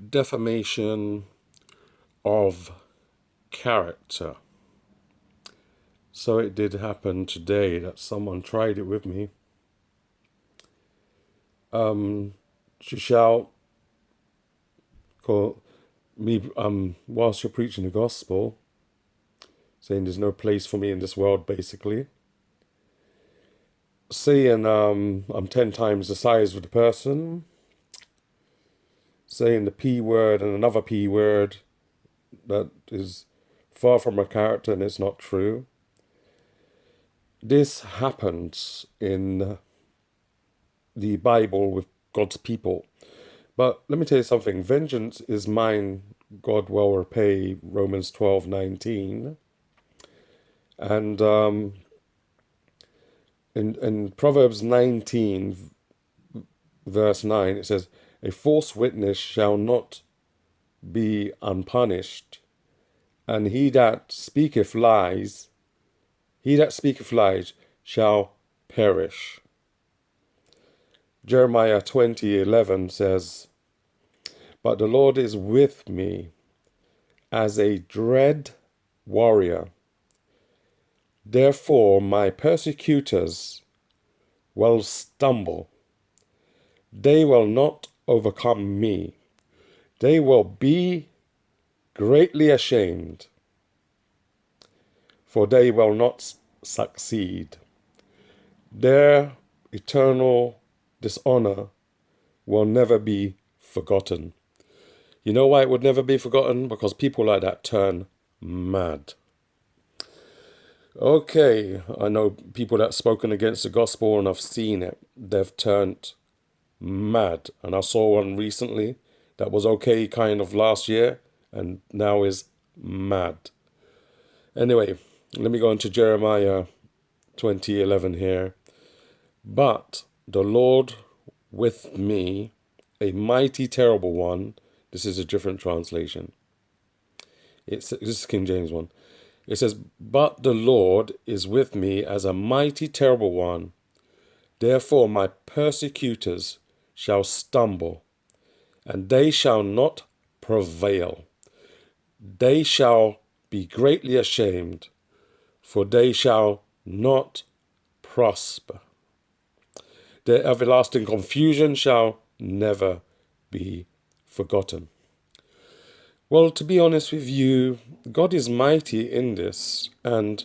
defamation of character. So it did happen today that someone tried it with me. She shall call me whilst you're preaching the gospel, saying there's no place for me in this world, basically. Saying I'm 10 times the size of the person. Saying the P word and another P word that is far from her character and it's not true. This happens in the Bible with God's people. But let me tell you something. Vengeance is mine, God will repay, Romans 12:19. And in Proverbs 19, verse 9, it says, a false witness shall not be unpunished, and he that speaketh lies shall perish. Jeremiah 20:11 says, but the Lord is with me as a dread warrior. Therefore my persecutors will stumble. They will not overcome me. They will be greatly ashamed, for they will not succeed. Their eternal dishonor will never be forgotten. You know why it would never be forgotten? Because people like that turn mad. Okay, I know people that have spoken against the gospel and I've seen it. They've turned mad. And I saw one recently that was okay kind of last year and now is mad. Anyway, let me go into Jeremiah 20:11 here. But the Lord with me, a mighty terrible one. This is a different translation. This is King James one. It says, but the Lord is with me as a mighty terrible one. Therefore my persecutors shall stumble, and they shall not prevail. They shall be greatly ashamed, for they shall not prosper. Their everlasting confusion shall never be forgotten. Well, to be honest with you, God is mighty in this. And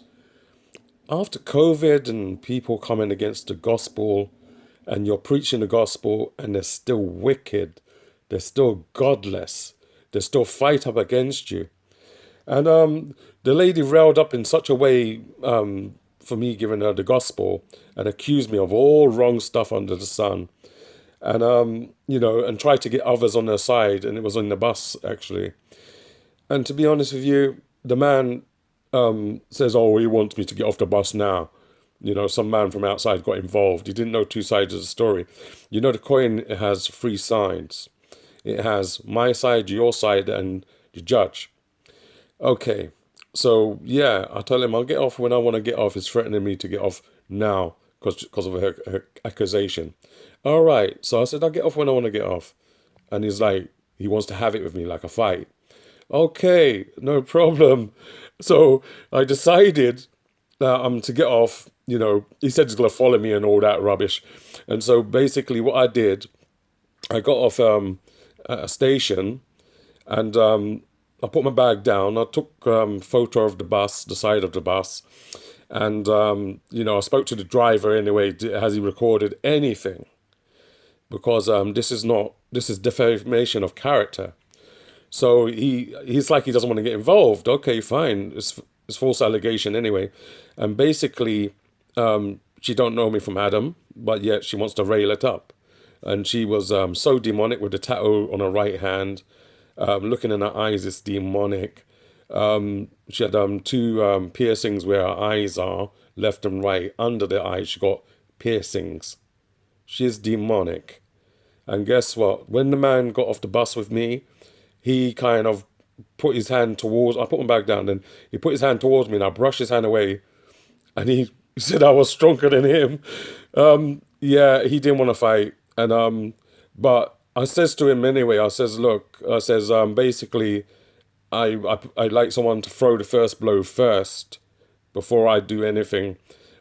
after COVID and people coming against the gospel, and you're preaching the gospel and they're still wicked, they're still godless, they still fight up against you. And the lady railed up in such a way for me giving her the gospel and accused me of all wrong stuff under the sun. And, and tried to get others on their side. And it was on the bus, actually. And to be honest with you, the man says, oh, he wants me to get off the bus now. Some man from outside got involved. He didn't know two sides of the story. The coin has three sides. It has my side, your side, and the judge. Okay, so yeah, I told him I'll get off when I want to get off. He's threatening me to get off now because of her accusation. All right, so I said I'll get off when I want to get off. And he's like, he wants to have it with me like a fight. Okay, no problem. So I decided that to get off. He said he's going to follow me and all that rubbish. And so basically what I did, I got off at a station and I put my bag down. I took photo of the bus, the side of the bus. And, I spoke to the driver anyway. Has he recorded anything? Because this is defamation of character. So he's like he doesn't want to get involved. Okay, fine. It's false allegation anyway. And basically, she don't know me from Adam, but yet she wants to rail it up. And she was so demonic with the tattoo on her right hand. Looking in her eyes is demonic. She had two piercings where her eyes are, left and right. Under the eyes, she got piercings. She's demonic. And guess what? When the man got off the bus with me, he kind of put his hand towards, I put my bag down, and he put his hand towards me, and I brushed his hand away, and he said I was stronger than him. Yeah, he didn't want to fight, and but I says to him anyway, I says, look, I says, basically, I'd like someone to throw the first blow first before I do anything,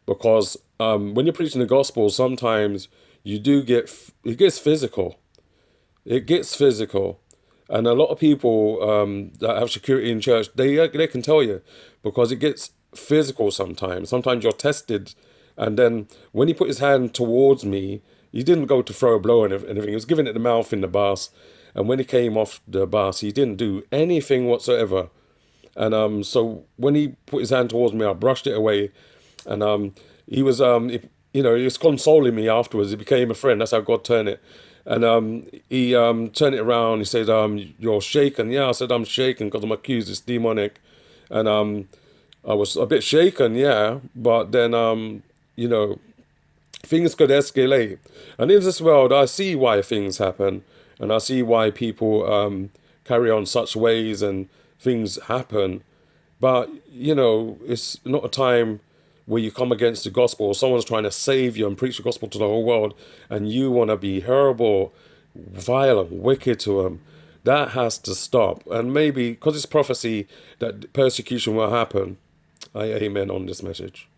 because when you're preaching the gospel, sometimes you do get it gets physical. It gets physical, and a lot of people that have security in church, they can tell you, because it gets physical sometimes. Sometimes you're tested, and then when he put his hand towards me, he didn't go to throw a blow and anything. He was giving it the mouth in the bus, and when he came off the bus, he didn't do anything whatsoever. And so when he put his hand towards me, I brushed it away, and he was he was consoling me afterwards. He became a friend. That's how God turned it. And he turned it around. He said, "You're shaken." Yeah, I said, "I'm shaken because I'm accused. It's demonic," and I was a bit shaken. Yeah, but then you know things could escalate. And in this world, I see why things happen, and I see why people carry on such ways and things happen. But, it's not a time where you come against the gospel, or someone's trying to save you and preach the gospel to the whole world, and you want to be horrible, violent, wicked to them. That has to stop. And maybe because it's prophecy that persecution will happen, I amen on this message.